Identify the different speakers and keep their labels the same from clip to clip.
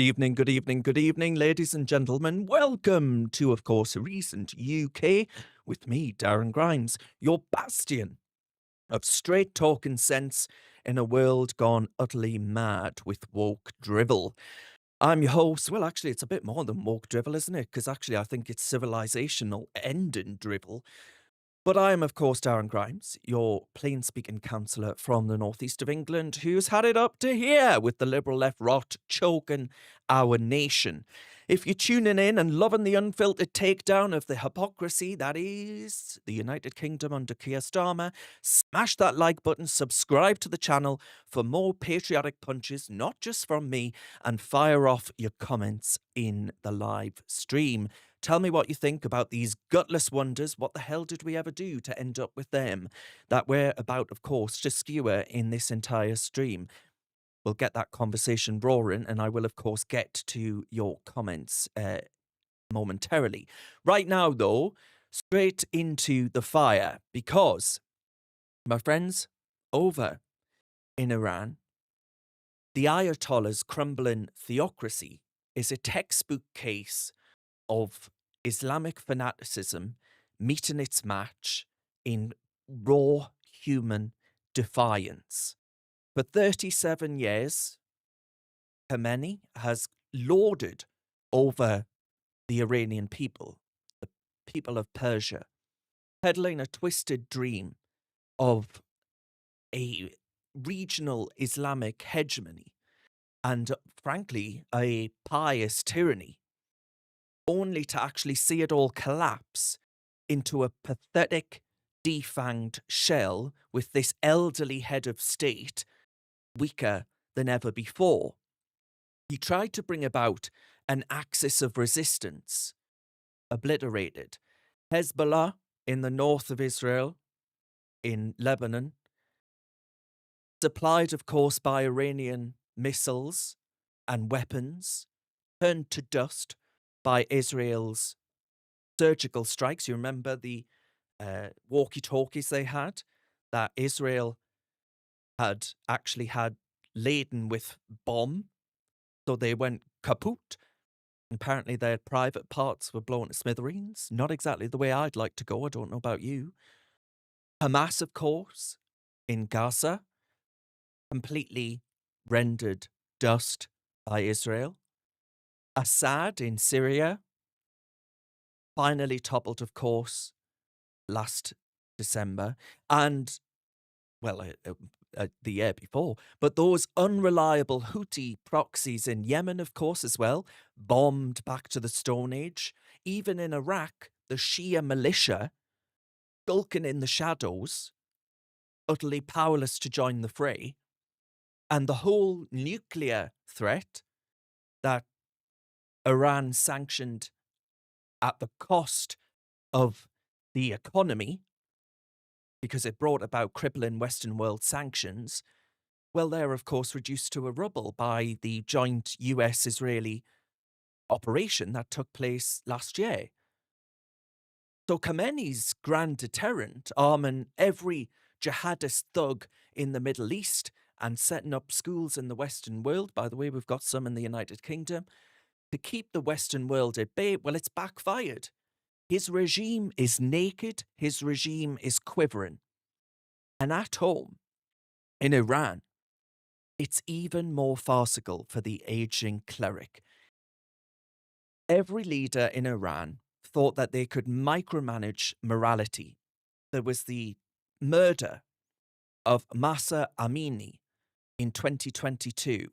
Speaker 1: good evening, good evening, ladies and gentlemen. Welcome to, of course, Recent UK with me, Darren Grimes, your bastion of straight talking sense in a world gone utterly mad with woke drivel. I'm your host. Well, actually, it's a bit more than woke drivel, isn't it? Because actually, I think it's civilizational ending drivel. But I am, of course, Darren Grimes, your plain speaking councillor from the northeast of England, who's had it up to here with the liberal left rot choking our nation. If you're tuning in and loving the unfiltered takedown of the hypocrisy that is the United Kingdom under Keir Starmer, smash that like button, subscribe to the channel for more patriotic punches, not just from me, and fire off your comments in the live stream. Tell me what you think about these gutless wonders. What the hell did we ever do to end up with them? That we're about, of course, to skewer in this entire stream. We'll get that conversation roaring, and I will, of course, get to your comments momentarily. Right now, though, straight into the fire, because, my friends, over in Iran, the Ayatollah's crumbling theocracy is a textbook case of Islamic fanaticism meeting its match in raw human defiance. For 37 years, Khamenei has lorded over the Iranian people, the people of Persia, peddling a twisted dream of a regional Islamic hegemony and, frankly, a pious tyranny, only to actually see it all collapse into a pathetic, defanged shell with this elderly head of state weaker than ever before. He tried to bring about an axis of resistance, obliterated Hezbollah in the north of Israel, in Lebanon, supplied, of course, by Iranian missiles and weapons, turned to dust by Israel's surgical strikes. You remember the walkie-talkies they had that Israel had actually had laden with bomb, so they went kaput. Apparently their private parts were blown to smithereens. Not exactly the way I'd like to go. I don't know about you. Hamas, of course, in Gaza, completely rendered dust by Israel. Assad in Syria, finally toppled, of course, last December, and, well, the year before. But those unreliable Houthi proxies in Yemen, of course, as well, bombed back to the Stone Age. Even in Iraq, the Shia militia, skulking in the shadows, utterly powerless to join the fray. And the whole nuclear threat that Iran sanctioned at the cost of the economy, because it brought about crippling Western world sanctions, well, they're, of course, reduced to a rubble by the joint US-Israeli operation that took place last year. So Khamenei's grand deterrent, arming every jihadist thug in the Middle East and setting up schools in the Western world, by the way, we've got some in the United Kingdom, to keep the Western world at bay, well, it's backfired. His regime is naked, his regime is quivering. And at home, in Iran, it's even more farcical for the aging cleric. Every leader in Iran thought that they could micromanage morality. There was the murder of Masa Amini in 2022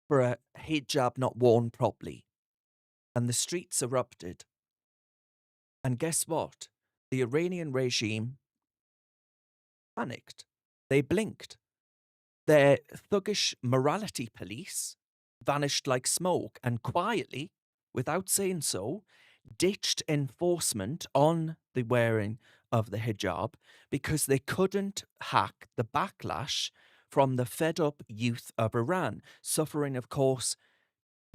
Speaker 1: for a hijab not worn properly, and the streets erupted. And guess what? The Iranian regime panicked. They blinked. Their thuggish morality police vanished like smoke and quietly, without saying so, ditched enforcement on the wearing of the hijab because they couldn't hack the backlash from the fed-up youth of Iran, suffering, of course,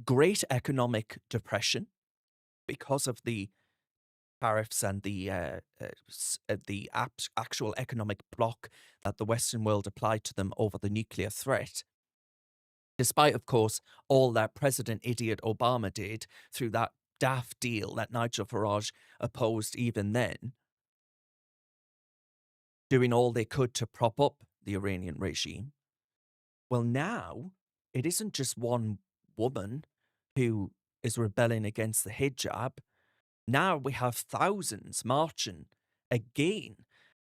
Speaker 1: great economic depression because of the tariffs and the actual economic block that the Western world applied to them over the nuclear threat, despite, of course, all that President idiot Obama did through that daft deal that Nigel Farage opposed even then, doing all they could to prop up the Iranian regime. Well, now it isn't just one woman who is rebelling against the hijab. Now we have thousands marching again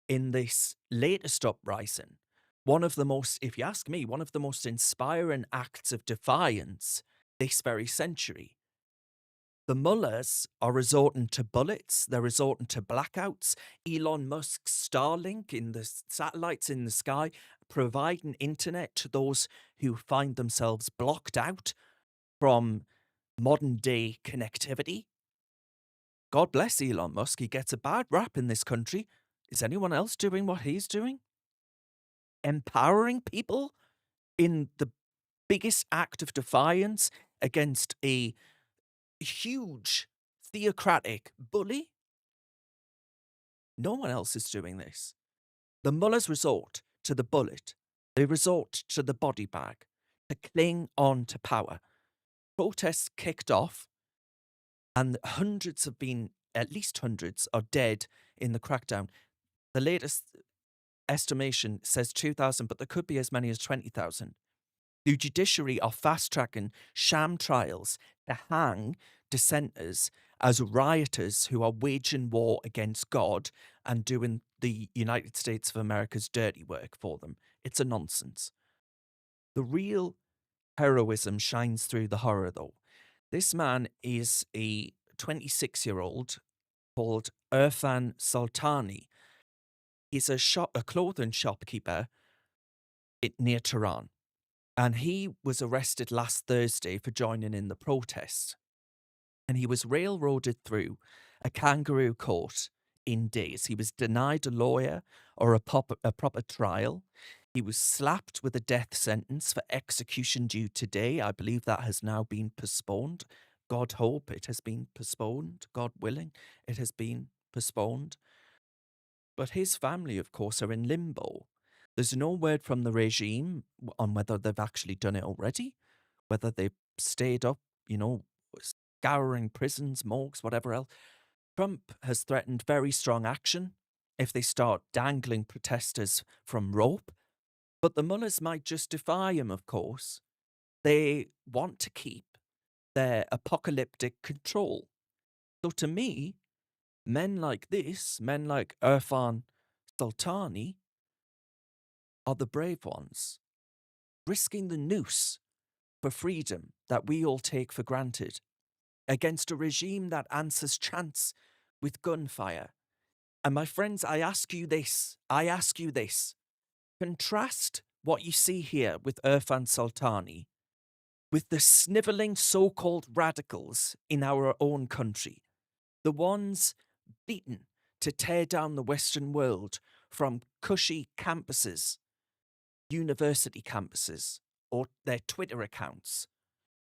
Speaker 1: in this latest uprising. One of the most, if you ask me, one of the most inspiring acts of defiance this very century. The mullahs are resorting to bullets, they're resorting to blackouts. Elon Musk's Starlink in the satellites in the sky, providing internet to those who find themselves blocked out from modern day connectivity. God bless Elon Musk. He gets a bad rap in this country. Is anyone else doing what he's doing? Empowering people in the biggest act of defiance against a huge theocratic bully? No one else is doing this. The mullahs resort to the bullet. They resort to the body bag to cling on to power. Protests kicked off, and hundreds have been, at least hundreds, are dead in the crackdown. The latest estimation says 2,000, but there could be as many as 20,000. The judiciary are fast-tracking sham trials to hang dissenters as rioters who are waging war against God and doing the United States of America's dirty work for them. It's a nonsense. The real heroism shines through the horror, though. This man is a 26-year-old called Irfan Sultani. He's a clothing shopkeeper near Tehran. And he was arrested last Thursday for joining in the protests. And he was railroaded through a kangaroo court in days. He was denied a lawyer or a proper trial. He was slapped with a death sentence for execution due today. I believe that has now been postponed. God hope it has been postponed. God willing, it has been postponed. But his family, of course, are in limbo. There's no word from the regime on whether they've actually done it already, whether they've stayed up, scouring prisons, morgues, whatever else. Trump has threatened very strong action if they start dangling protesters from rope. But the mullahs might justify him, of course. They want to keep their apocalyptic control. So to me, men like this, men like Irfan Sultani, are the brave ones, risking the noose for freedom that we all take for granted against a regime that answers chants with gunfire. And my friends, I ask you this. Contrast what you see here with Irfan Sultani with the snivelling so-called radicals in our own country, the ones beaten to tear down the Western world from cushy campuses, university campuses, or their Twitter accounts.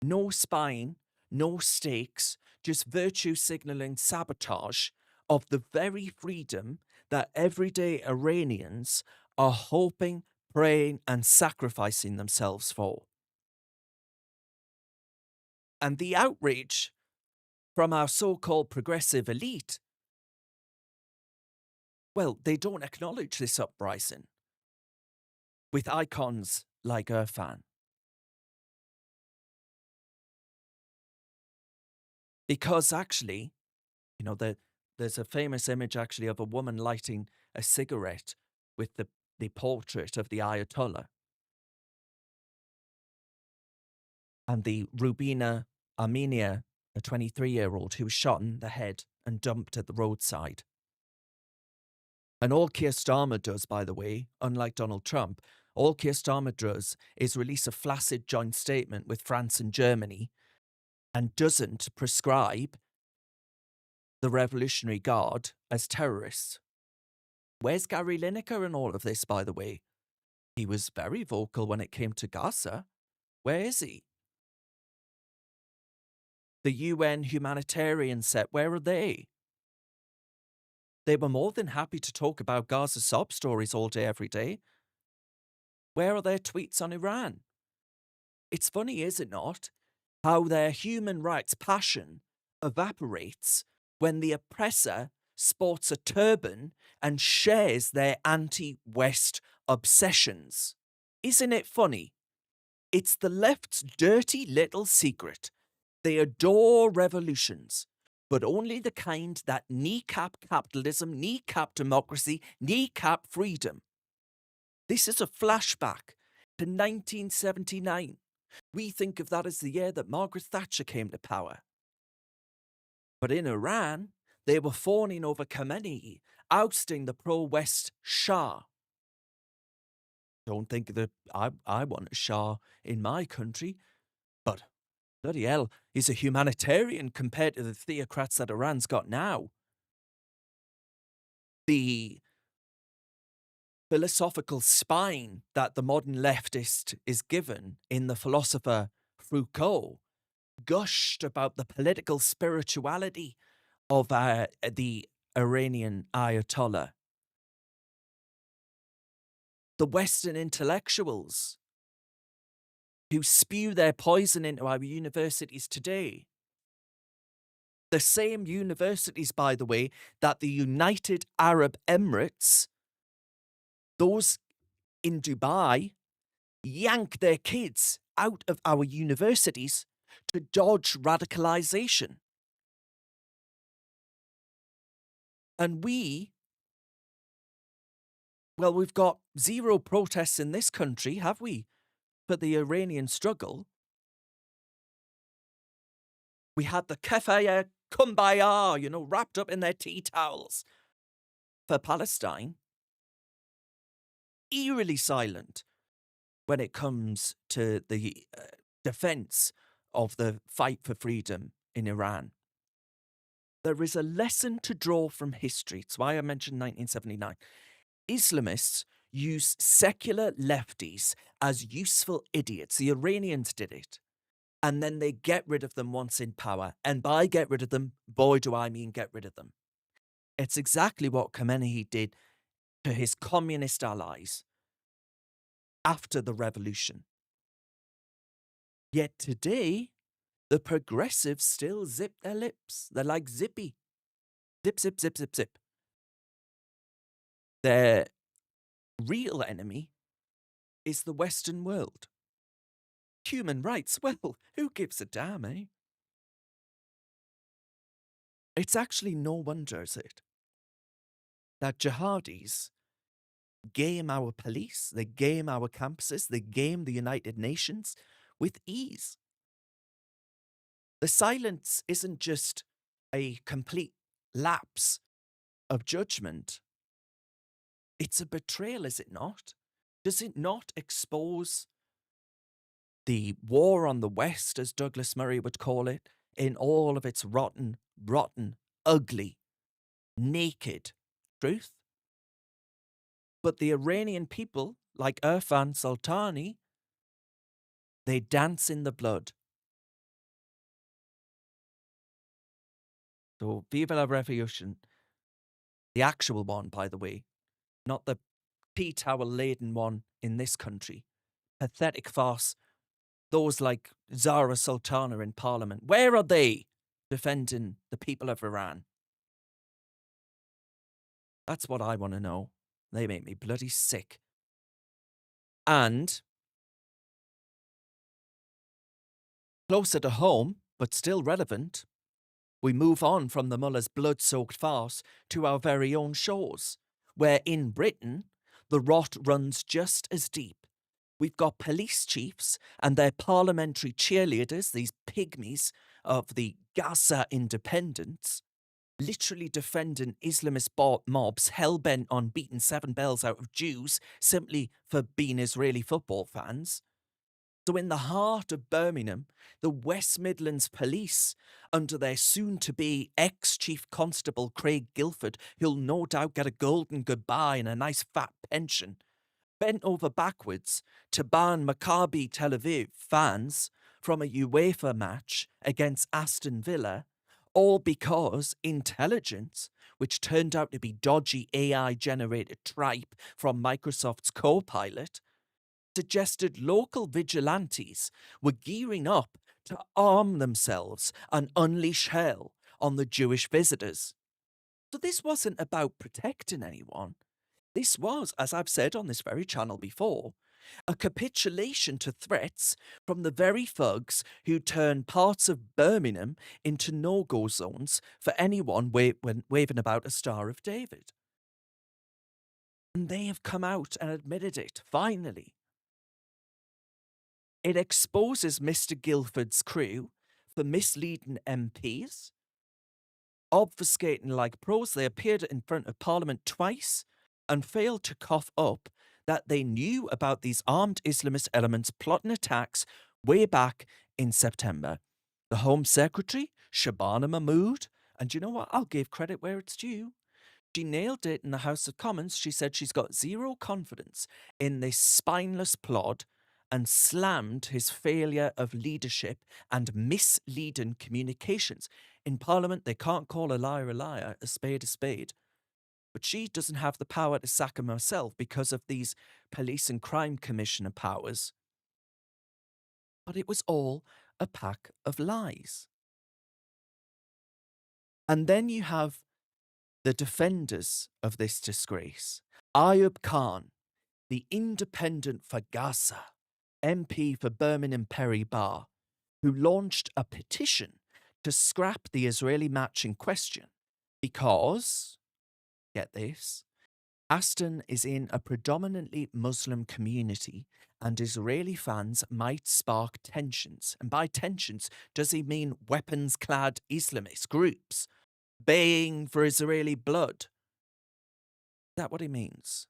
Speaker 1: No spine, no stakes, just virtue signalling sabotage of the very freedom that everyday Iranians are hoping, praying, and sacrificing themselves for. And the outrage from our so-called progressive elite, well, they don't acknowledge this uprising with icons like Irfan. Because actually, there's a famous image actually of a woman lighting a cigarette with the portrait of the Ayatollah. And the Rubina Armenia, a 23-year-old who was shot in the head and dumped at the roadside. And all Keir Starmer does, by the way, unlike Donald Trump, all Keir Starmer does is release a flaccid joint statement with France and Germany and doesn't prescribe the Revolutionary Guard as terrorists. Where's Gary Lineker in all of this, by the way? He was very vocal when it came to Gaza. Where is he? The UN humanitarian set, where are they? They were more than happy to talk about Gaza sob stories all day, every day. Where are their tweets on Iran? It's funny, is it not, how their human rights passion evaporates when the oppressor sports a turban and shares their anti West obsessions. Isn't it funny? It's the left's dirty little secret. They adore revolutions, but only the kind that kneecap capitalism, kneecap democracy, kneecap freedom. This is a flashback to 1979. We think of that as the year that Margaret Thatcher came to power. But in Iran, they were fawning over Khamenei, ousting the pro-West Shah. Don't think that I want a Shah in my country, but bloody hell, he's a humanitarian compared to the theocrats that Iran's got now. The philosophical spine that the modern leftist is given in the philosopher Foucault gushed about the political spirituality of the Iranian Ayatollah. The Western intellectuals who spew their poison into our universities today. The same universities, by the way, that the United Arab Emirates, those in Dubai, yank their kids out of our universities to dodge radicalization. And we've got zero protests in this country, have we, for the Iranian struggle? We had the kefaya kumbaya, wrapped up in their tea towels for Palestine. Eerily silent when it comes to the defense of the fight for freedom in Iran. There is a lesson to draw from history. It's why I mentioned 1979. Islamists use secular lefties as useful idiots. The Iranians did it. And then they get rid of them once in power. And by get rid of them, boy, do I mean get rid of them. It's exactly what Khamenei did to his communist allies after the revolution. Yet today, the progressives still zip their lips. They're like zippy. Zip, zip, zip, zip, zip. Their real enemy is the Western world. Human rights, well, who gives a damn, eh? It's actually no wonder, is it, that jihadis game our police, they game our campuses, they game the United Nations with ease. The silence isn't just a complete lapse of judgment. It's a betrayal, is it not? Does it not expose the war on the West, as Douglas Murray would call it, in all of its rotten, ugly, naked truth? But the Iranian people, like Irfan Sultani, they dance in the blood. So, Viva la Revolution, the actual one, by the way, not the tea towel laden one in this country. Pathetic farce. Those like Zara Sultana in Parliament, where are they defending the people of Iran? That's what I want to know. They make me bloody sick. And closer to home, but still relevant, we move on from the mullah's blood-soaked farce to our very own shores, where in Britain, the rot runs just as deep. We've got police chiefs and their parliamentary cheerleaders, these pygmies of the Gaza independents, literally defending Islamist mobs hell-bent on beating 7 bells out of Jews simply for being Israeli football fans. So in the heart of Birmingham, the West Midlands Police, under their soon-to-be ex-Chief Constable Craig Guilford, who'll no doubt get a golden goodbye and a nice fat pension, bent over backwards to ban Maccabi Tel Aviv fans from a UEFA match against Aston Villa, all because intelligence, which turned out to be dodgy AI-generated tripe from Microsoft's Copilot, suggested local vigilantes were gearing up to arm themselves and unleash hell on the Jewish visitors. So this wasn't about protecting anyone. This was, as I've said on this very channel before, a capitulation to threats from the very thugs who turned parts of Birmingham into no-go zones for anyone waving about a Star of David. And they have come out and admitted it, finally. It exposes Mr. Guildford's crew for misleading MPs, obfuscating like pros. They appeared in front of Parliament twice and failed to cough up that they knew about these armed Islamist elements plotting attacks way back in September. The Home Secretary, Shabana Mahmood, and you know what? I'll give credit where it's due. She nailed it in the House of Commons. She said she's got zero confidence in this spineless plot and slammed his failure of leadership and misleading communications. In Parliament, they can't call a liar, a spade a spade. But she doesn't have the power to sack him herself because of these police and crime commissioner powers. But it was all a pack of lies. And then you have the defenders of this disgrace. Ayub Khan, the independent for Gaza, MP for Birmingham Perry Bar, who launched a petition to scrap the Israeli match in question because, get this, Aston is in a predominantly Muslim community and Israeli fans might spark tensions. And by tensions, does he mean weapons-clad Islamist groups baying for Israeli blood? Is that what he means?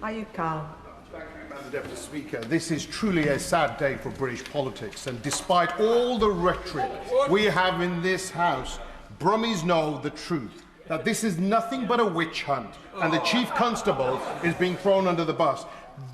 Speaker 2: Are you calm?
Speaker 3: Thank you, Madam Deputy Speaker. This is truly a sad day for British politics, and despite all the rhetoric we have in this House, Brummies know the truth, that this is nothing but a witch hunt, and the Chief Constable is being thrown under the bus.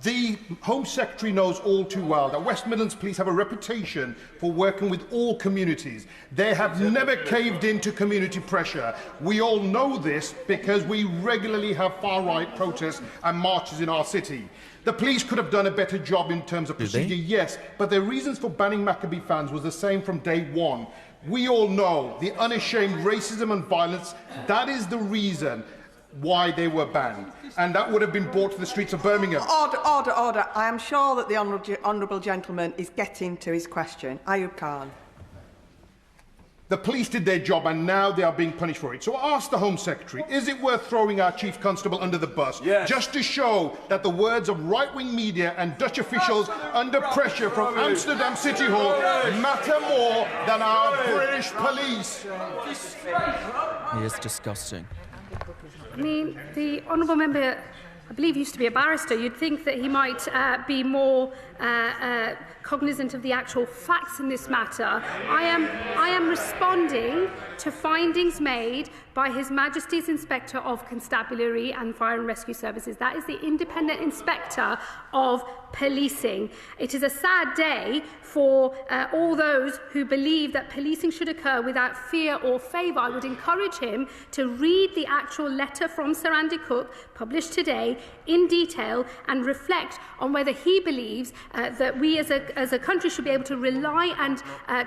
Speaker 3: The Home Secretary knows all too well that West Midlands Police have a reputation for working with all communities. They have never caved into community pressure. We all know this because we regularly have far-right protests and marches in our city. The police could have done a better job in terms of procedure, yes, but their reasons for banning Maccabee fans was the same from day one. We all know the unashamed racism and violence, that is the reason why they were banned, and that would have been brought to the streets of Birmingham.
Speaker 2: Order, order, order. I am sure that the honourable gentleman is getting to his question. Ayub Khan.
Speaker 3: The police did their job and now they are being punished for it. So I ask the Home Secretary, is it worth throwing our Chief Constable under the bus?
Speaker 4: Yes.
Speaker 3: Just to show that the words of right-wing media and Dutch officials under pressure from Amsterdam City Hall matter more than our British police.
Speaker 1: He is disgusting.
Speaker 5: I mean, the honourable member, I believe, used to be a barrister. You'd think that he might be more cognizant of the actual facts in this matter. I am responding to findings made by His Majesty's Inspector of Constabulary and Fire and Rescue Services. That is the independent inspector of policing. It is a sad day for all those who believe that policing should occur without fear or favour. I would encourage him to read the actual letter from Sir Andy Cook, published today, in detail, and reflect on whether he believes that we as a country should be able to rely and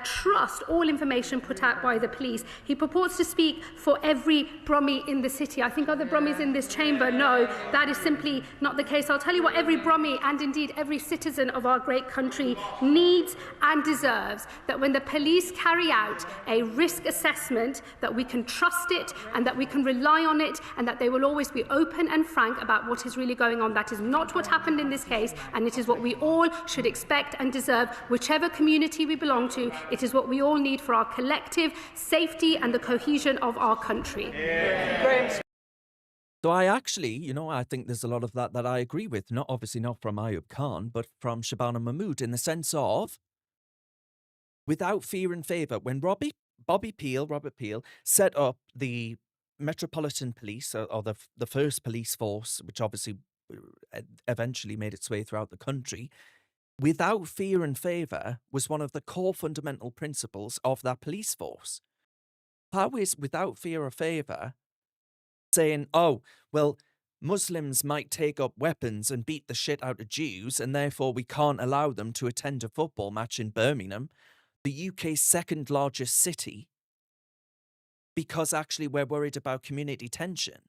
Speaker 5: trust all information put out by the police. He purports to speak for every Brummie in the city. I think other Brummies in this chamber know that is simply not the case. I'll tell you what every Brummie and indeed every citizen of our great country needs and deserves, that when the police carry out a risk assessment, that we can trust it and that we can rely on it and that they will always be open and frank about what is really going on. That is not what happened in this case, and it is what we all should expect and deserve, whichever community we belong to. It is what we all need for our collective safety and the cohesion of our country.
Speaker 1: So I actually, I think there's a lot of that I agree with. Obviously not from Ayub Khan, but from Shabana Mahmood, in the sense of, without fear and favour, when Robert Peel set up the Metropolitan Police, or the first police force, which obviously eventually made its way throughout the country, without fear and favour was one of the core fundamental principles of that police force. How is without fear or favour saying, oh, well, Muslims might take up weapons and beat the shit out of Jews, and therefore we can't allow them to attend a football match in Birmingham, the UK's second largest city, because actually we're worried about community tension.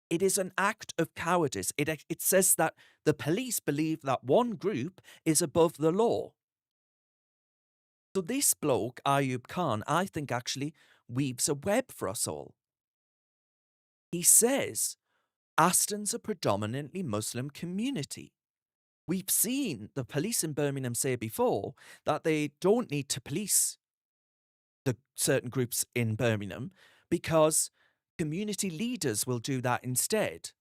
Speaker 1: It is an act of cowardice. It says that the police believe that one group is above the law. So this bloke, Ayub Khan, I think actually weaves a web for us all. He says Aston's a predominantly Muslim community. We've seen the police in Birmingham say before that they don't need to police the certain groups in Birmingham because community leaders will do that instead.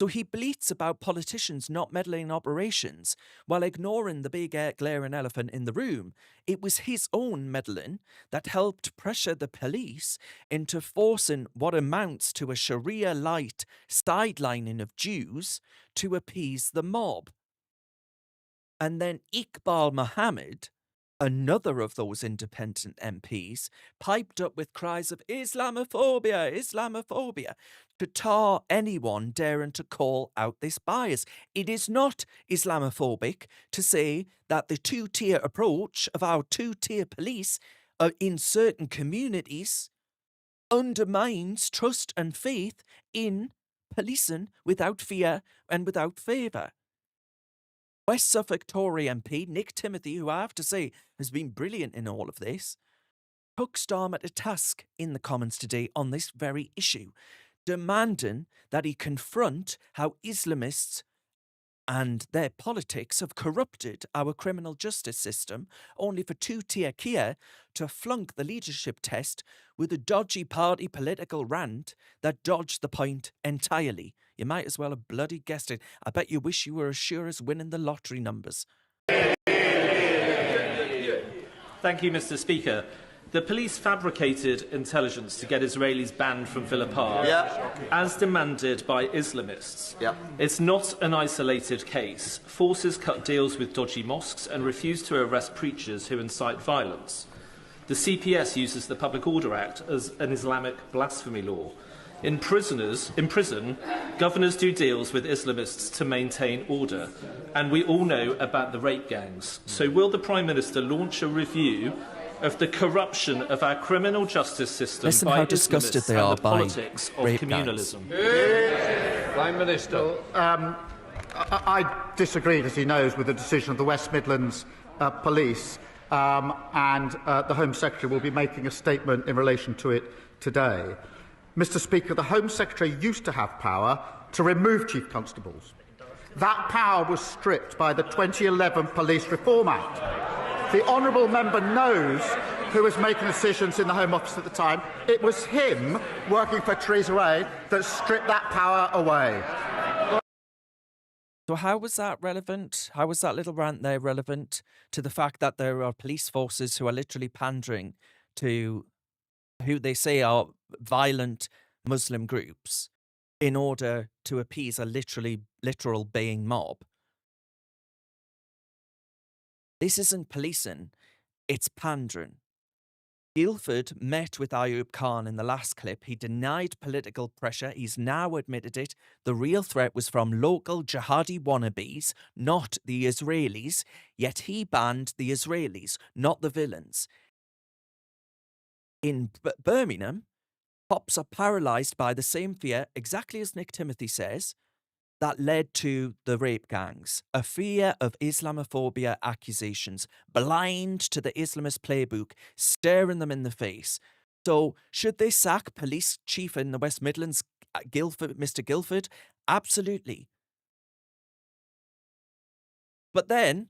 Speaker 1: So he bleats about politicians not meddling in operations while ignoring the big glaring elephant in the room. It was his own meddling that helped pressure the police into forcing what amounts to a Sharia-light sidelining of Jews to appease the mob. And then Iqbal Mohammed, another of those independent MPs, piped up with cries of Islamophobia, Islamophobia, to tar anyone daring to call out this bias. It is not Islamophobic to say that the two-tier approach of our two-tier police in certain communities undermines trust and faith in policing without fear and without favour. West Suffolk Tory MP Nick Timothy, who I have to say has been brilliant in all of this, took Starmer to task in the Commons today on this very issue, demanding that he confront how Islamists and their politics have corrupted our criminal justice system, only for two-tier Kia to flunk the leadership test with a dodgy party political rant that dodged the point entirely. You might as well have bloody guessed it. I bet you wish you were as sure as winning the lottery numbers.
Speaker 4: Thank you, Mr. Speaker. The police fabricated intelligence to get Israelis banned from Villa Park, as demanded by Islamists. It's not an isolated case. Forces cut deals with dodgy mosques and refuse to arrest preachers who incite violence. The CPS uses the Public Order Act as an Islamic blasphemy law. In prison, governors do deals with Islamists to maintain order. And we all know about the rape gangs. So will the Prime Minister launch a review of the corruption of our criminal justice system
Speaker 1: Listen
Speaker 4: by
Speaker 1: how disgusted
Speaker 4: Islamists
Speaker 1: they
Speaker 4: and
Speaker 1: are
Speaker 4: the
Speaker 1: by
Speaker 4: politics of
Speaker 1: rape
Speaker 4: communalism?
Speaker 6: Prime Minister. I disagreed, as he knows, with the decision of the West Midlands Police, and the Home Secretary will be making a statement in relation to it today. Mr. Speaker, the Home Secretary used to have power to remove Chief Constables. That power was stripped by the 2011 Police Reform Act. The honourable member knows who was making decisions in the Home Office at the time. It was him, working for Theresa May, that stripped that power away.
Speaker 1: So how was that relevant? How was that little rant there relevant to the fact that there are police forces who are literally pandering to who they say are violent Muslim groups in order to appease a literal baying mob? This isn't policing, it's pandering. Guildford met with Ayub Khan in the last clip. He denied political pressure. He's now admitted it. The real threat was from local jihadi wannabes, not the Israelis. Yet he banned the Israelis, not the villains. In Birmingham, cops are paralysed by the same fear, exactly as Nick Timothy says, that led to the rape gangs. A fear of Islamophobia accusations, blind to the Islamist playbook, staring them in the face. So, should they sack police chief in the West Midlands, Mr. Guildford? Absolutely. But then,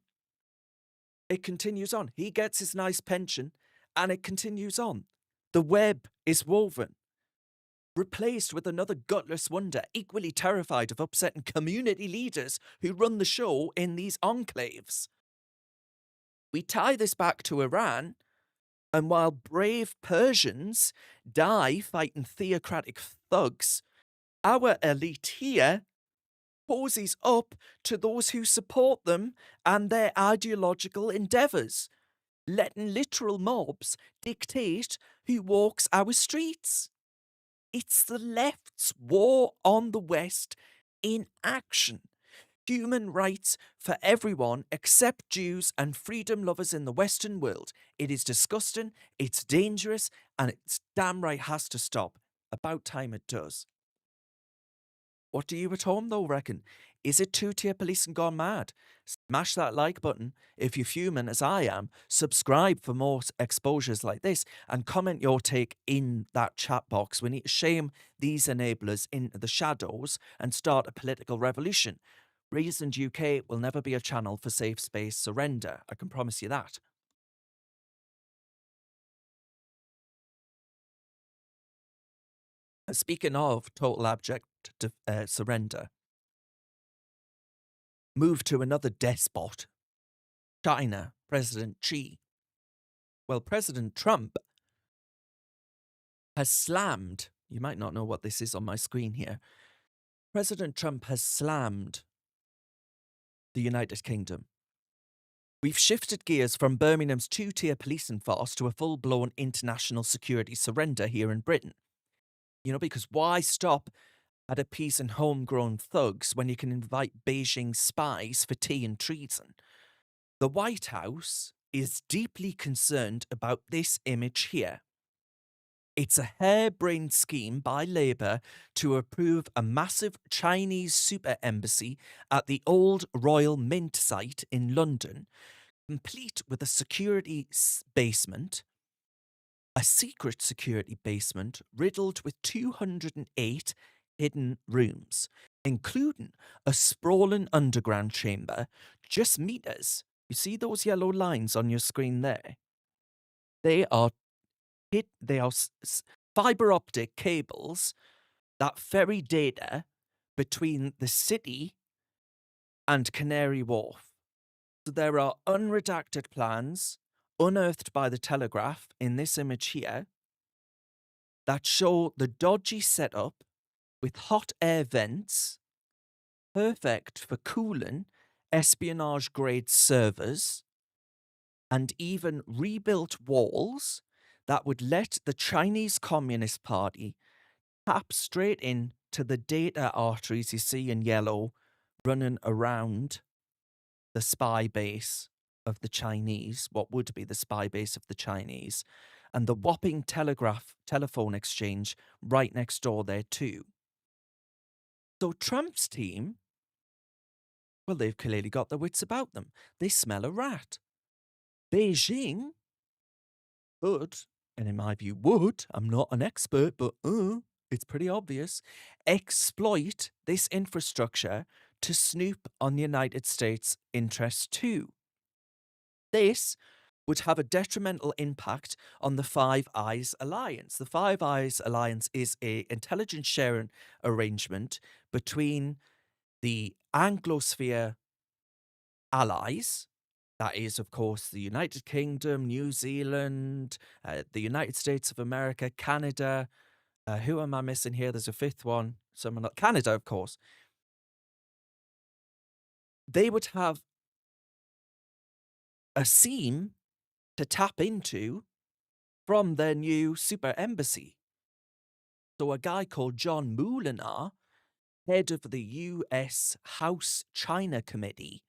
Speaker 1: it continues on. He gets his nice pension, and it continues on. The web is woven. Replaced with another gutless wonder, equally terrified of upsetting community leaders who run the show in these enclaves. We tie this back to Iran, and while brave Persians die fighting theocratic thugs, our elite here poses up to those who support them and their ideological endeavours, letting literal mobs dictate who walks our streets. It's the left's war on the West in action. Human rights for everyone except Jews and freedom lovers in the Western world. It is disgusting, it's dangerous, and it's damn right has to stop. About time it does. What do you at home, though, reckon? Is it two-tier policing gone mad? Smash that like button if you're human as I am. Subscribe for more exposures like this and comment your take in that chat box. We need to shame these enablers into the shadows and start a political revolution. Reasoned UK will never be a channel for safe space surrender. I can promise you that. Speaking of total abject surrender, move to another despot, China, President Xi. Well, President Trump has slammed, you might not know what this is on my screen here. President Trump has slammed the United Kingdom. We've shifted gears from Birmingham's two-tier policing farce to a full-blown international security surrender here in Britain. You know, because why stop at appeasing homegrown thugs when you can invite Beijing spies for tea and treason? The White House is deeply concerned about this image here. It's a harebrained scheme by Labour to approve a massive Chinese super embassy at the old Royal Mint site in London, complete with a security basement, a secret security basement riddled with 208 hidden rooms, including a sprawling underground chamber just meters. You see those yellow lines on your screen there? They are fiber optic cables that ferry data between the city and Canary Wharf. So there are unredacted plans unearthed by the Telegraph in this image here that show the dodgy setup with hot air vents, perfect for cooling espionage-grade servers, and even rebuilt walls that would let the Chinese Communist Party tap straight in to the data arteries you see in yellow running around the spy base of the Chinese, what would be the spy base of the Chinese, and the whopping telephone exchange right next door there too. So Trump's team, well, they've clearly got their wits about them. They smell a rat. Beijing would, and in my view would, I'm not an expert, but it's pretty obvious, exploit this infrastructure to snoop on the United States' interests too. This would have a detrimental impact on the Five Eyes Alliance. The Five Eyes Alliance is an intelligence sharing arrangement between the Anglosphere allies, that is, of course, the United Kingdom, New Zealand, the United States of America, Canada. Who am I missing here? There's a fifth one. Canada, of course. They would have a seam to tap into from their new super embassy. So a guy called John Mulliner, head of the US House China Committee,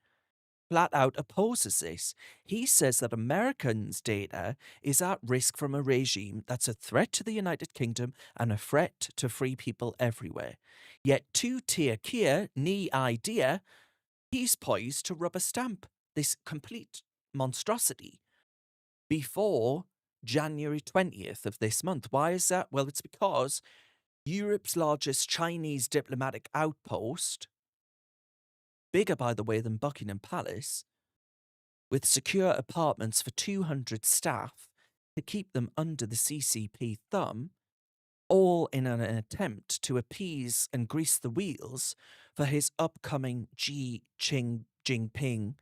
Speaker 1: flat out opposes this. He says that Americans' data is at risk from a regime that's a threat to the United Kingdom and a threat to free people everywhere. Yet two-tier Keir, knee idea, he's poised to rubber stamp this complete monstrosity before January 20th of this month. Why is that? Well, it's because Europe's largest Chinese diplomatic outpost, bigger, by the way, than Buckingham Palace, with secure apartments for 200 staff to keep them under the CCP thumb, all in an attempt to appease and grease the wheels for his upcoming Xi Jinping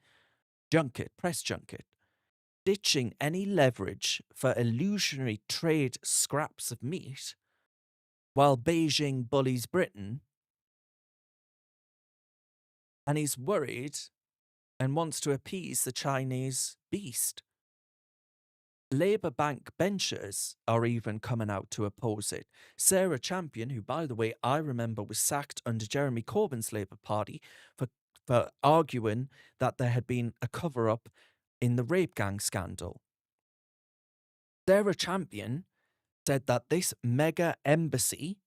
Speaker 1: press junket, ditching any leverage for illusionary trade scraps of meat, while Beijing bullies Britain, and he's worried and wants to appease the Chinese beast. Labour backbenchers are even coming out to oppose it. Sarah Champion, who, by the way, I remember was sacked under Jeremy Corbyn's Labour Party for arguing that there had been a cover-up in the rape gang scandal. Sarah Champion said that this mega embassy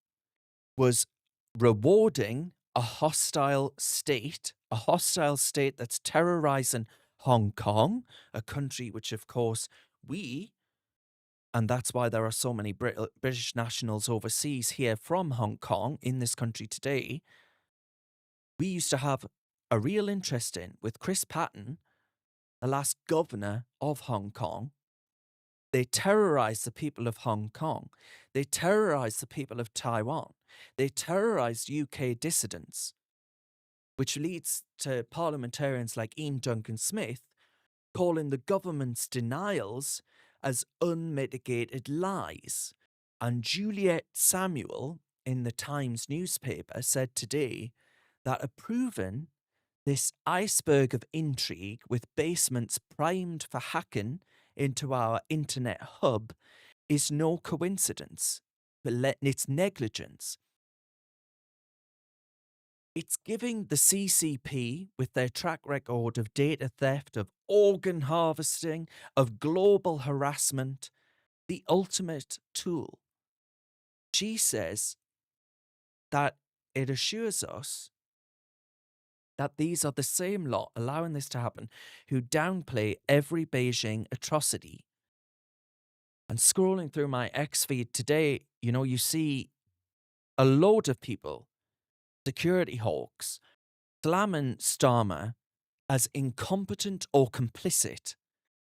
Speaker 1: was rewarding a hostile state that's terrorizing Hong Kong, a country which, of course, and that's why there are so many British nationals overseas here from Hong Kong in this country today. We used to have a real interest in with Chris Patten, the last governor of Hong Kong. They terrorized the people of Hong Kong. They terrorized the people of Taiwan. They terrorized UK dissidents, which leads to parliamentarians like Ian Duncan Smith calling the government's denials as unmitigated lies. And Juliet Samuel in the Times newspaper said today that approving this iceberg of intrigue with basements primed for hacking into our internet hub is no coincidence, but it's negligence. It's giving the CCP, with their track record of data theft, of organ harvesting, of global harassment, the ultimate tool. She says that it assures us that these are the same lot allowing this to happen who downplay every Beijing atrocity. And scrolling through my X feed today, you see a load of people, security hawks, slamming Starmer as incompetent or complicit,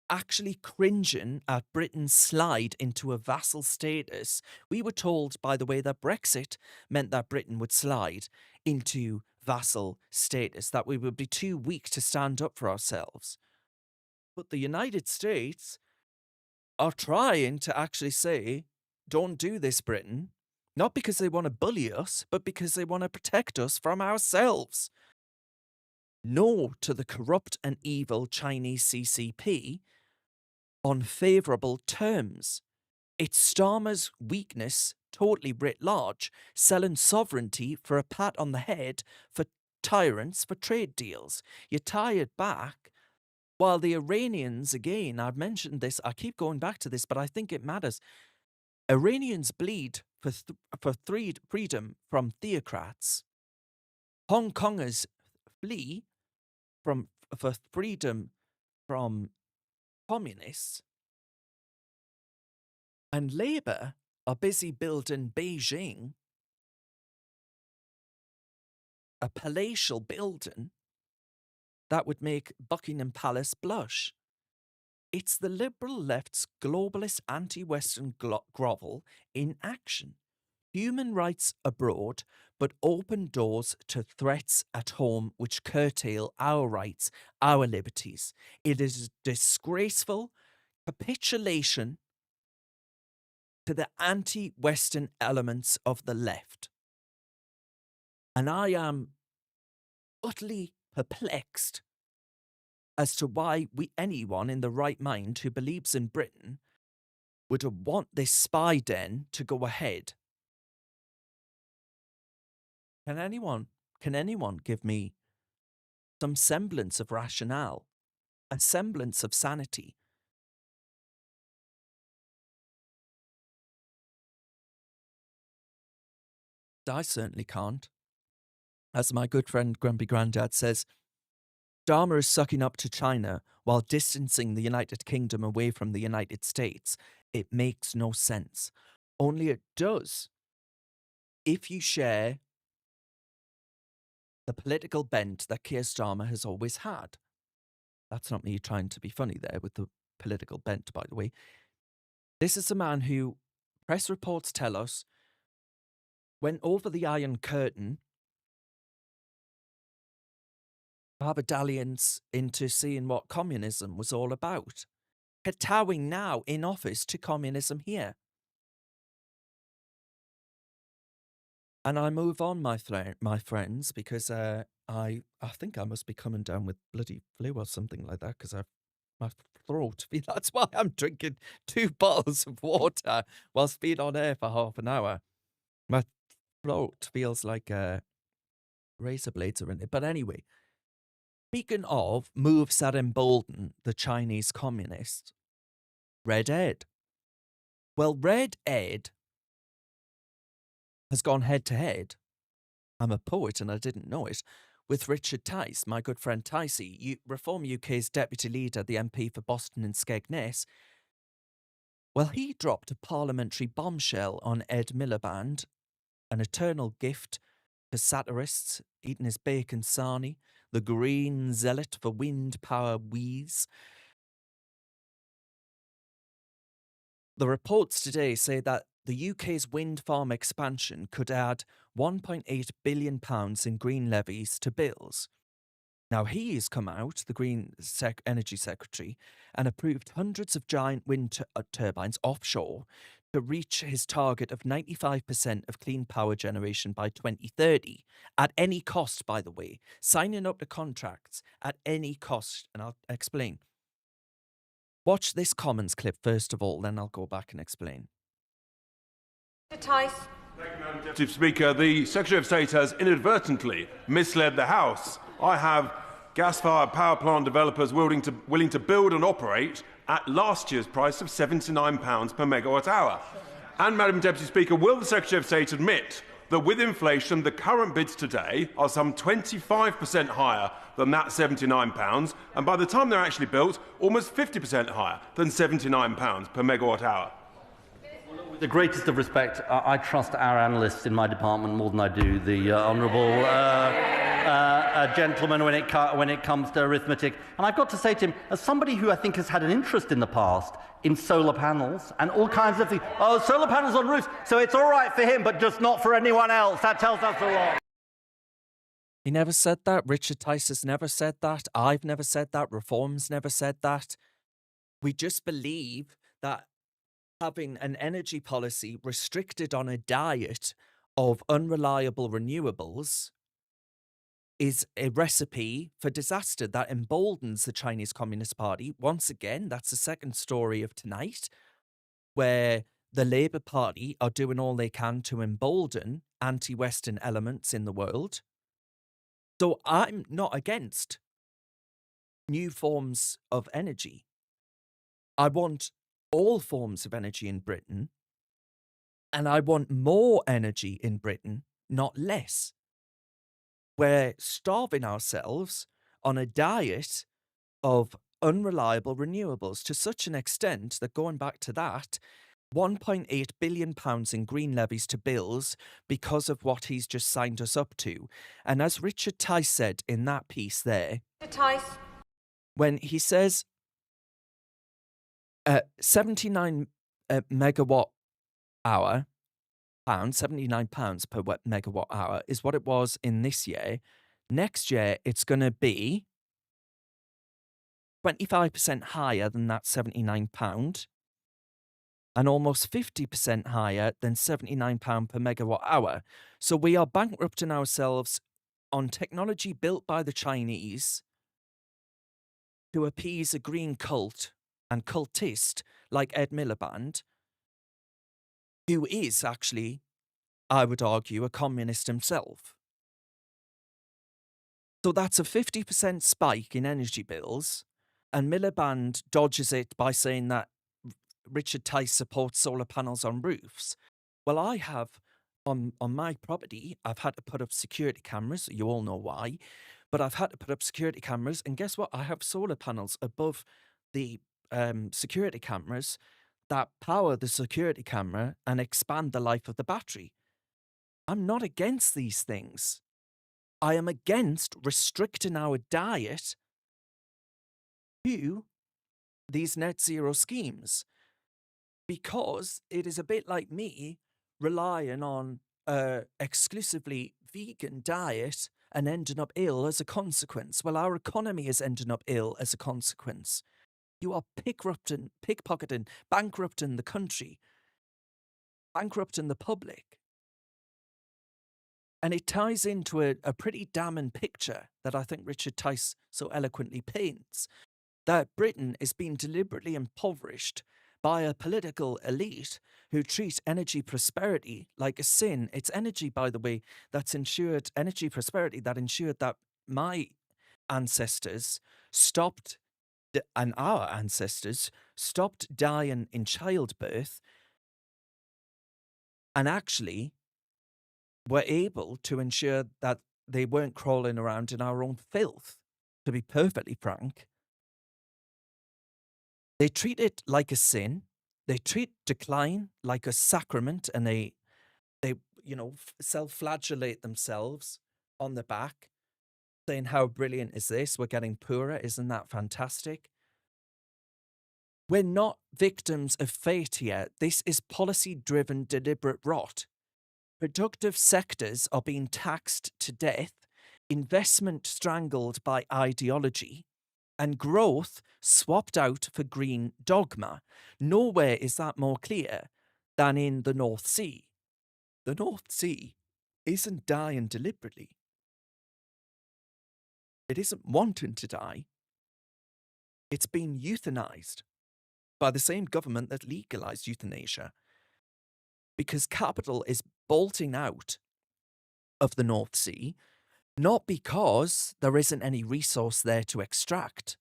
Speaker 1: actually cringing at Britain's slide into a vassal status. We were told, by the way, that Brexit meant that Britain would slide into vassal status, that we would be too weak to stand up for ourselves. But the United States are trying to actually say, don't do this, Britain, not because they want to bully us, but because they want to protect us from ourselves. No to the corrupt and evil Chinese CCP on favourable terms. It's Starmer's weakness, totally writ large, selling sovereignty for a pat on the head for tyrants for trade deals. You tie it back, while the Iranians, again, I've mentioned this, I keep going back to this, but I think it matters. Iranians bleed for freedom from theocrats. Hong Kongers flee for freedom from communists. And Labour are busy building Beijing a palatial building that would make Buckingham Palace blush. It's the liberal left's globalist anti-Western grovel in action. Human rights abroad, but open doors to threats at home which curtail our rights, our liberties. It is a disgraceful capitulation to the anti-Western elements of the left. And I am utterly perplexed as to why anyone in the right mind who believes in Britain would want this spy den to go ahead. Can anyone give me some semblance of rationale, a semblance of sanity? I certainly can't. As my good friend Grumpy Grandad says, Starmer is sucking up to China while distancing the United Kingdom away from the United States. It makes no sense. Only it does if you share the political bent that Keir Starmer has always had. That's not me trying to be funny there with the political bent, by the way. This is a man who, press reports tell us, went over the Iron Curtain to have a dalliance into seeing what communism was all about. Kowtowing now in office to communism here. And I move on, my friends, because I think I must be coming down with bloody flu or something like that, because I've my throat. That's why I'm drinking 2 bottles of water whilst being on air for half an hour. My throat feels like razor blades are in it. But anyway, speaking of moves that embolden the Chinese communists, Red Ed. Well, Red Ed has gone head to head. I'm a poet and I didn't know it. With Richard Tice, my good friend Ticey, Reform UK's deputy leader, the MP for Boston and Skegness. Well, he dropped a parliamentary bombshell on Ed Miliband, an eternal gift to satirists, eating his bacon sarnie, the green zealot for wind power wheeze. The reports today say that the UK's wind farm expansion could add £1.8 billion in green levies to bills. Now, he has come out, the Green Energy Secretary, and approved hundreds of giant wind turbines offshore to reach his target of 95% of clean power generation by 2030, at any cost, by the way, signing up to contracts at any cost, and I'll explain. Watch this Commons clip first of all, then I'll go back and explain.
Speaker 7: Tice.
Speaker 8: Thank you, Madam Deputy Speaker. The Secretary of State has inadvertently misled the House. I have gas-fired power plant developers willing to build and operate at last year's price of £79 per megawatt hour. And, Madam Deputy Speaker, will the Secretary of State admit that with inflation, the current bids today are some 25% higher than that £79, and by the time they're actually built, almost 50% higher than £79 per megawatt hour?
Speaker 9: With the greatest of respect, I trust our analysts in my department more than I do the honourable gentleman when it comes to arithmetic. And I've got to say to him, as somebody who I think has had an interest in the past in solar panels and all kinds of things, oh, solar panels on roofs, so it's all right for him, but just not for anyone else. That tells us a lot.
Speaker 1: He never said that. Richard Tice has never said that. I've never said that. Reform's never said that. We just believe that having an energy policy restricted on a diet of unreliable renewables is a recipe for disaster that emboldens the Chinese Communist Party. Once again, that's the second story of tonight, where the Labour Party are doing all they can to embolden anti-Western elements in the world. So I'm not against new forms of energy. I want all forms of energy in Britain, and I want more energy in Britain, not less. We're starving ourselves on a diet of unreliable renewables to such an extent that, going back to that, £1.8 billion in green levies to bills because of what he's just signed us up to. And as Richard Tice said in that piece there,
Speaker 7: Tice.
Speaker 1: when he says 79 megawatt hour, £79 per megawatt hour is what it was in this year. Next year, it's going to be 25% higher than that £79 and almost 50% higher than £79 per megawatt hour. So we are bankrupting ourselves on technology built by the Chinese to appease a green cult and cultist like Ed Miliband, who is actually, I would argue, a communist himself. So that's a 50% spike in energy bills, and Miliband dodges it by saying that Richard Tice supports solar panels on roofs. Well, I have, on my property, I've had to put up security cameras. You all know why. But I've had to put up security cameras, and guess what? I have solar panels above the security cameras that power the security camera and expand the life of the battery. I'm not against these things. I am against restricting our diet to these net zero schemes, because it is a bit like me relying on exclusively vegan diet and ending up ill as a consequence. Well, our economy is ending up ill as a consequence. You are pickpocketing, bankrupting the country, bankrupting the public. And it ties into a pretty damning picture that I think Richard Tice so eloquently paints, that Britain is being deliberately impoverished by a political elite who treat energy prosperity like a sin. It's energy, by the way, that's ensured energy prosperity that ensured that my ancestors stopped and our ancestors stopped dying in childbirth and actually were able to ensure that they weren't crawling around in our own filth. To be perfectly frank, they treat it like a sin. They treat decline like a sacrament, and they self-flagellate themselves on the back, saying, "How brilliant is this? We're getting poorer. Isn't that fantastic?" We're not victims of fate here. This is policy-driven, deliberate rot. Productive sectors are being taxed to death, investment strangled by ideology, and growth swapped out for green dogma. Nowhere is that more clear than in the North Sea. The North Sea isn't dying deliberately. It isn't wanting to die. It's been euthanized by the same government that legalized euthanasia, because capital is bolting out of the North Sea, not because there isn't any resource there to extract,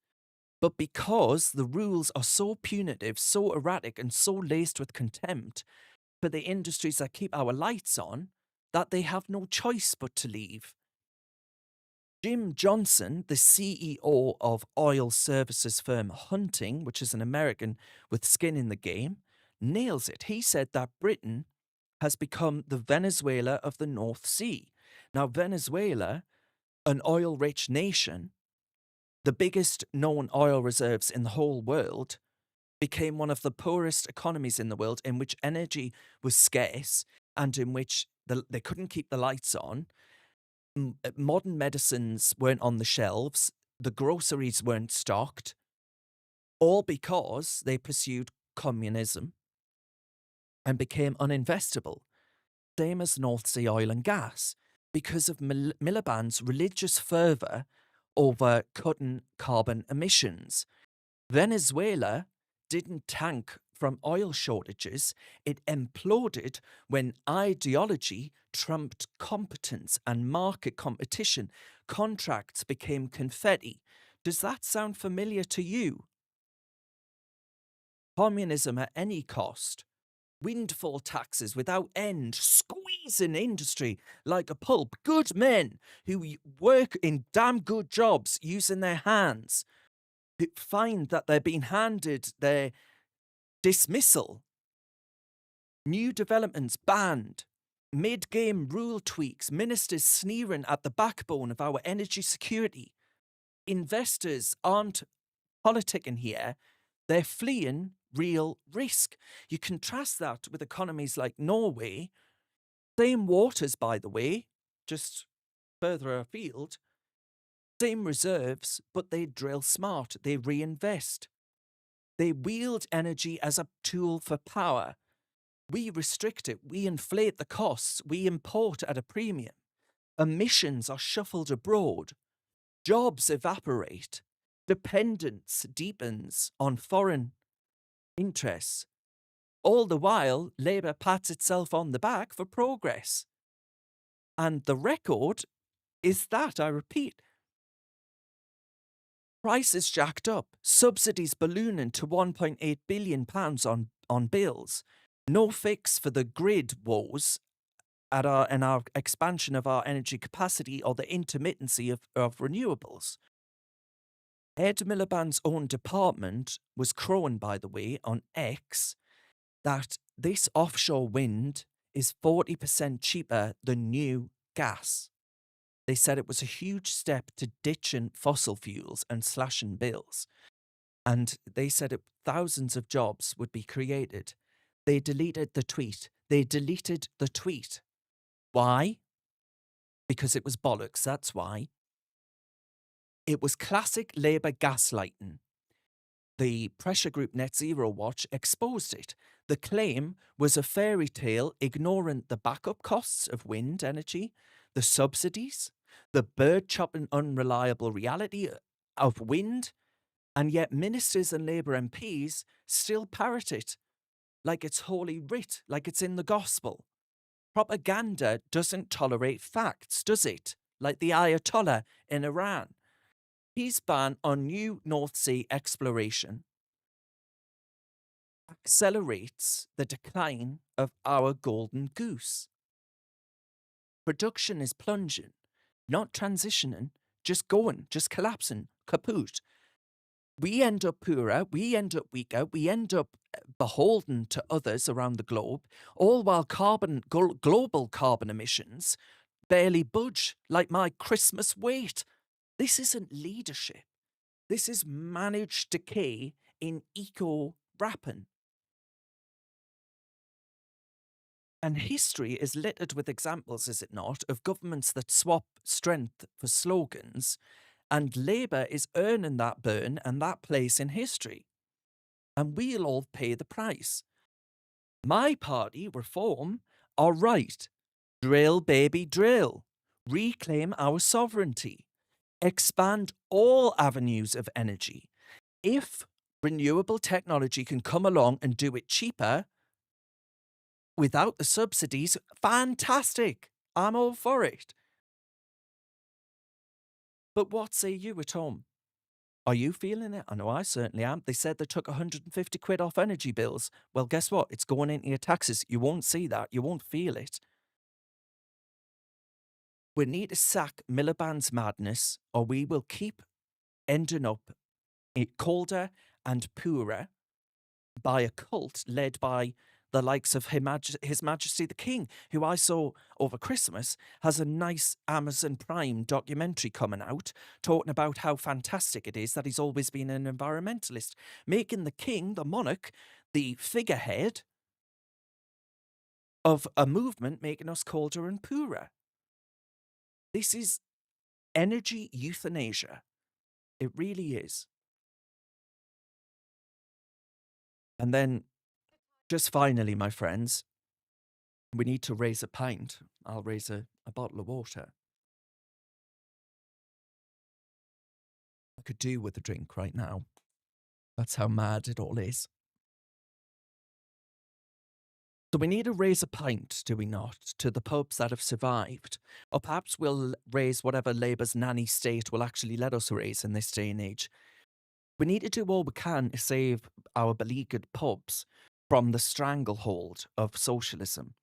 Speaker 1: but because the rules are so punitive, so erratic, and so laced with contempt for the industries that keep our lights on, that they have no choice but to leave. Jim Johnson, the CEO of oil services firm Hunting, which is an American with skin in the game, nails it. He said that Britain has become the Venezuela of the North Sea. Now, Venezuela, an oil-rich nation, the biggest known oil reserves in the whole world, became one of the poorest economies in the world, in which energy was scarce and in which they couldn't keep the lights on. Modern medicines weren't on the shelves, the groceries weren't stocked, all because they pursued communism and became uninvestable, same as North Sea oil and gas, because of Miliband's religious fervour over cutting carbon emissions. Venezuela didn't tank from oil shortages, it imploded when ideology trumped competence and market competition. Contracts became confetti. Does that sound familiar to you? Communism at any cost. Windfall taxes without end, squeezing industry like a pulp. Good men who work in damn good jobs using their hands, who find that they're being handed their dismissal. New developments banned. Mid-game rule tweaks. Ministers sneering at the backbone of our energy security. Investors aren't politicking here. They're fleeing real risk. You contrast that with economies like Norway. Same waters, by the way, just further afield. Same reserves, but they drill smart. They reinvest. They wield energy as a tool for power. We restrict it. We inflate the costs. We import at a premium. Emissions are shuffled abroad. Jobs evaporate. Dependence deepens on foreign interests. All the while, Labour pats itself on the back for progress. And the record is that, I repeat, prices jacked up, subsidies ballooning to £1.8 billion on bills, no fix for the grid woes in our expansion of our energy capacity or the intermittency of renewables. Ed Miliband's own department was crowing, by the way, on X, that this offshore wind is 40% cheaper than new gas. They said it was a huge step to ditching fossil fuels and slashing bills. And they said thousands of jobs would be created. They deleted the tweet. Why? Because it was bollocks, that's why. It was classic Labour gaslighting. The pressure group Net Zero Watch exposed it. The claim was a fairy tale, ignoring the backup costs of wind energy, the subsidies, the bird-chopping unreliable reality of wind, And yet ministers and Labour MPs still parrot it like it's holy writ, like it's in the gospel. Propaganda doesn't tolerate facts, does it? Like the Ayatollah in Iran. His ban on new North Sea exploration accelerates the decline of our golden goose. Production is plunging, not transitioning, just going, just collapsing, kaput. We end up poorer, we end up weaker, we end up beholden to others around the globe, all while global carbon emissions barely budge like my Christmas weight. This isn't leadership. This is managed decay in eco-wrapping. And history is littered with examples, is it not, of governments that swap strength for slogans, and Labour is earning that burn and that place in history. And we'll all pay the price. My party, Reform, are right. Drill, baby, drill. Reclaim our sovereignty. Expand all avenues of energy. If renewable technology can come along and do it cheaper, without the subsidies, fantastic. I'm all for it. But what say you at home? Are you feeling it? I know I certainly am. They said they took 150 quid off energy bills. Well, guess what? It's going into your taxes. You won't see that. You won't feel it. We need to sack Miliband's madness, or we will keep ending up colder and poorer by a cult led by the likes of His Majesty the King, who I saw over Christmas has a nice Amazon Prime documentary coming out talking about how fantastic it is that he's always been an environmentalist, making the king, the monarch, the figurehead of a movement making us colder and poorer. This is energy euthanasia. It really is. And then, just finally, my friends, we need to raise a pint. I'll raise a bottle of water. I could do with a drink right now. That's how mad it all is. So we need to raise a pint, do we not, to the pubs that have survived? Or perhaps we'll raise whatever Labour's nanny state will actually let us raise in this day and age. We need to do all we can to save our beleaguered pubs from the stranglehold of socialism.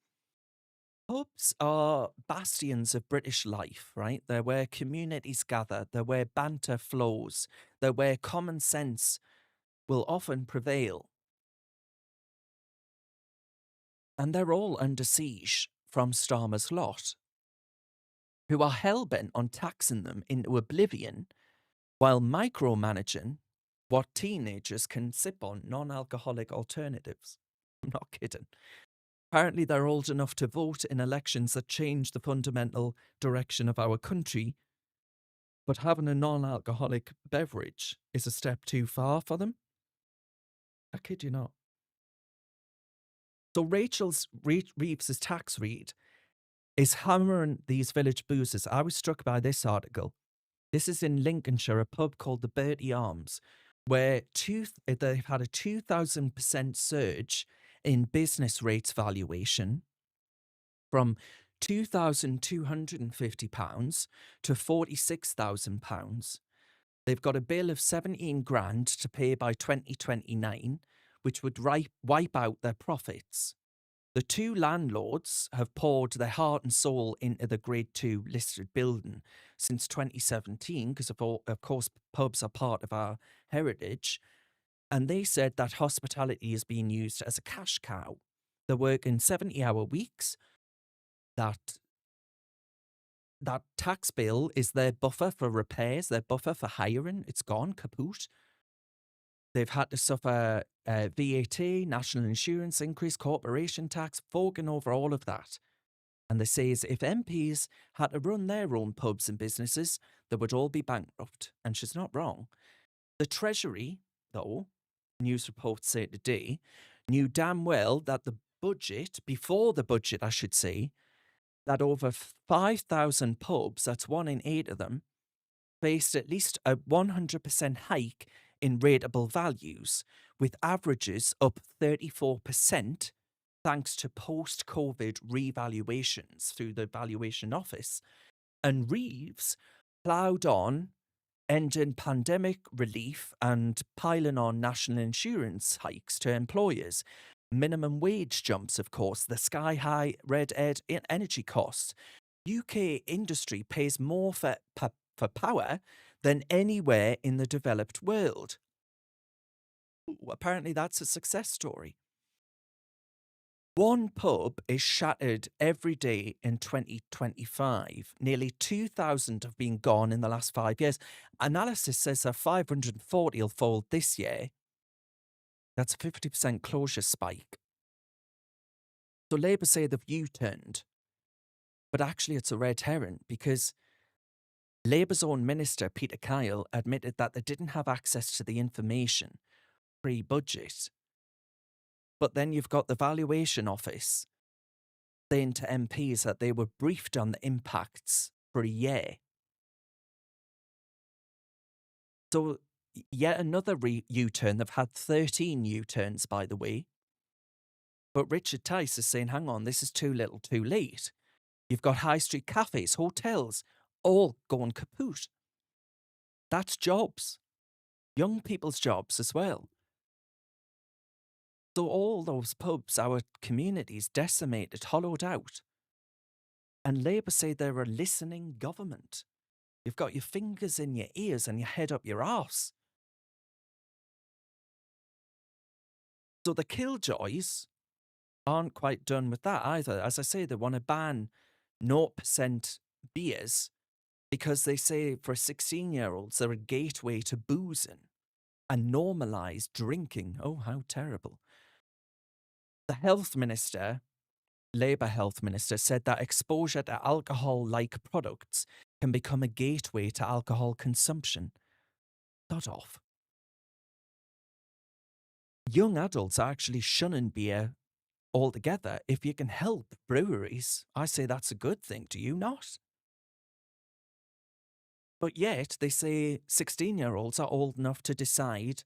Speaker 1: Pubs are bastions of British life, right? They're where communities gather, they're where banter flows, they're where common sense will often prevail. And they're all under siege from Starmer's lot, who are hell-bent on taxing them into oblivion while micromanaging what teenagers can sip on non-alcoholic alternatives. I'm not kidding. Apparently they're old enough to vote in elections that change the fundamental direction of our country, but having a non-alcoholic beverage is a step too far for them. I kid you not. So Rachel's Reeves's tax read is hammering these village boozers. I was struck by this article. This is in Lincolnshire, a pub called the Bertie Arms, where they've had a 2,000% surge in business rates valuation from £2,250 to £46,000. They've got a bill of 17 grand to pay by 2029, which would wipe out their profits. The two landlords have poured their heart and soul into the Grade 2 listed building since 2017, because of course pubs are part of our heritage. And they said that hospitality is being used as a cash cow. They're working 70-hour weeks. That tax bill is their buffer for repairs, their buffer for hiring. It's gone kaput. They've had to suffer VAT, national insurance increase, corporation tax, forking over all of that. And they say if MPs had to run their own pubs and businesses, they would all be bankrupt. And she's not wrong. The Treasury, though, news reports say today, knew damn well that the budget, before the budget, I should say, that over 5,000 pubs, that's 1 in 8 of them, faced at least a 100% hike in rateable values, with averages up 34% thanks to post-COVID revaluations through the Valuation Office. And Reeves ploughed on, ending pandemic relief and piling on national insurance hikes to employers. Minimum wage jumps, of course, the sky-high energy costs. UK industry pays more for power than anywhere in the developed world. Ooh, apparently that's a success story. One pub is shattered every day in 2025. Nearly 2,000 have been gone in the last 5 years. Analysis says that 540 will fold this year. That's a 50% closure spike. So Labour say they've U-turned. But actually it's a red herring because Labour's own minister, Peter Kyle, admitted that they didn't have access to the information pre-budget. But then you've got the Valuation Office saying to MPs that they were briefed on the impacts for a year. So yet another U-turn. They've had 13 U-turns, by the way. But Richard Tice is saying, hang on, this is too little too late. You've got high street cafes, hotels, all going kaput. That's jobs. Young people's jobs as well. So all those pubs, our communities, decimated, hollowed out. And Labour say they're a listening government. You've got your fingers in your ears and your head up your arse. So the Killjoys aren't quite done with that either. As I say, they want to ban 0% beers because they say for 16-year-olds they're a gateway to boozing and normalise drinking. Oh, how terrible. The health minister, Labour health minister, said that exposure to alcohol-like products can become a gateway to alcohol consumption. Sod off. Young adults are actually shunning beer altogether. If you can help breweries, I say that's a good thing. Do you not? But yet they say 16-year-olds are old enough to decide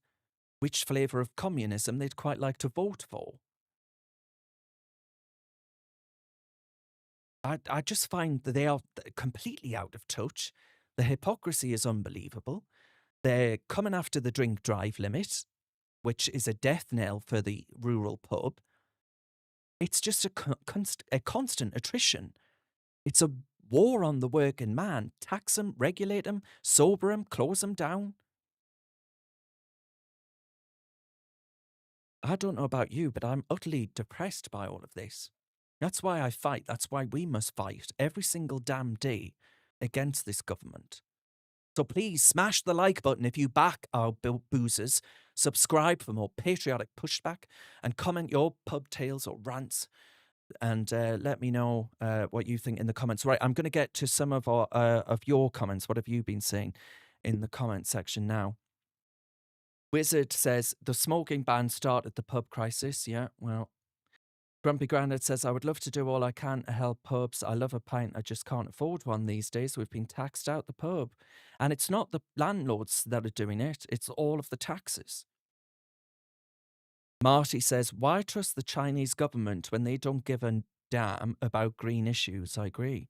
Speaker 1: which flavour of communism they'd quite like to vote for. I just find that they are completely out of touch. The hypocrisy is unbelievable. They're coming after the drink drive limit, which is a death knell for the rural pub. It's just a constant attrition. It's a war on the working man. Tax them, regulate them, sober them, close them down. I don't know about you, but I'm utterly depressed by all of this. That's why I fight. That's why we must fight every single damn day against this government. So please smash the like button if you back our boozers, subscribe for more patriotic pushback, and comment your pub tales or rants, and let me know what you think in the comments. Right, I'm going to get to some of your comments. What have you been saying in the comment section now? Wizard says, the smoking ban started the pub crisis. Yeah, well. Grumpy Grandad says, I would love to do all I can to help pubs. I love a pint. I just can't afford one these days. We've been taxed out the pub. And it's not the landlords that are doing it. It's all of the taxes. Marty says, why trust the Chinese government when they don't give a damn about green issues? I agree.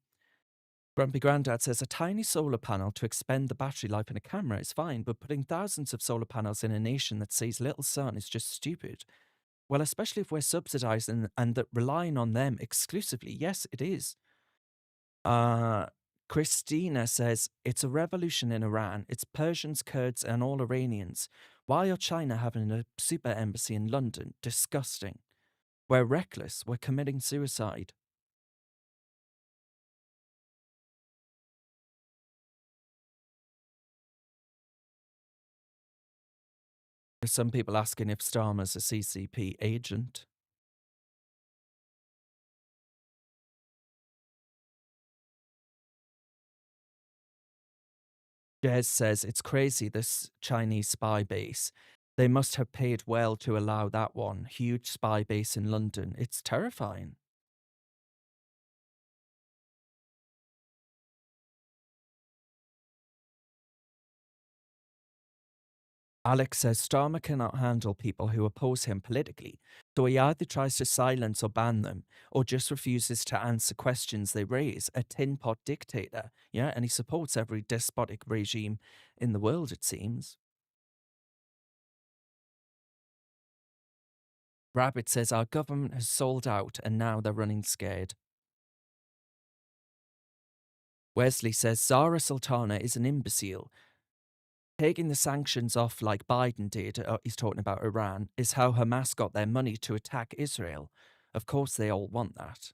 Speaker 1: Grumpy Grandad says, a tiny solar panel to expend the battery life in a camera is fine, but putting thousands of solar panels in a nation that sees little sun is just stupid. Well, especially if we're subsidising and that relying on them exclusively. Yes, it is. Christina says, it's a revolution in Iran. It's Persians, Kurds and all Iranians. Why are China having a super embassy in London? Disgusting. We're reckless. We're committing suicide. There's some people asking if Starmer's a CCP agent. Jez says, it's crazy, this Chinese spy base. They must have paid well to allow that one. Huge spy base in London. It's terrifying. Alex says Starmer cannot handle people who oppose him politically, so he either tries to silence or ban them, or just refuses to answer questions they raise. A tin pot dictator, yeah, and he supports every despotic regime in the world, it seems. Rabbit says our government has sold out and now they're running scared. Wesley says Zara Sultana is an imbecile. Taking the sanctions off like Biden did, he's talking about Iran, is how Hamas got their money to attack Israel. Of course, they all want that.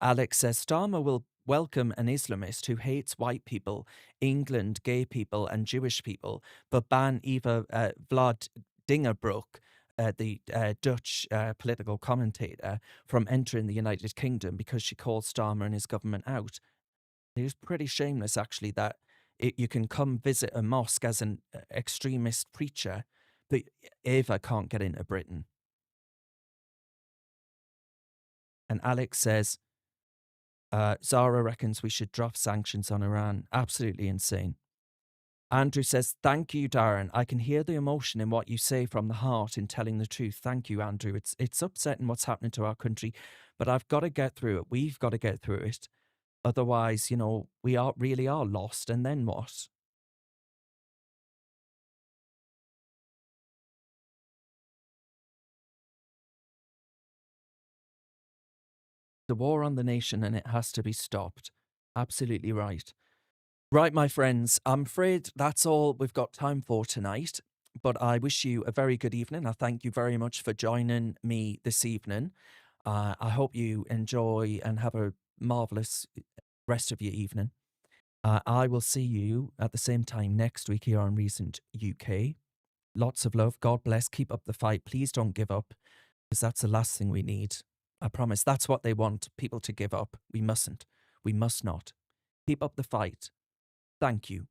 Speaker 1: Alex says Starmer will welcome an Islamist who hates white people, England, gay people, and Jewish people, but ban Eva Vlad Dingerbroek, the Dutch political commentator, from entering the United Kingdom because she calls Starmer and his government out. It is pretty shameless, actually, that you can come visit a mosque as an extremist preacher, but Eva can't get into Britain. And Alex says, Zara reckons we should drop sanctions on Iran. Absolutely insane. Andrew says, thank you, Darren. I can hear the emotion in what you say from the heart in telling the truth. Thank you, Andrew. It's upsetting what's happening to our country, but I've got to get through it. We've got to get through it. Otherwise, we really are lost. And then what? The war on the nation, and it has to be stopped. Absolutely right. Right, my friends, I'm afraid that's all we've got time for tonight, but I wish you a very good evening. I thank you very much for joining me this evening. I hope you enjoy and have a marvellous rest of your evening. I will see you at the same time next week here on Recent UK. Lots of love. God bless. Keep up the fight. Please don't give up, because that's the last thing we need. I promise. That's what they want, people to give up. We mustn't. We must not. Keep up the fight. Thank you.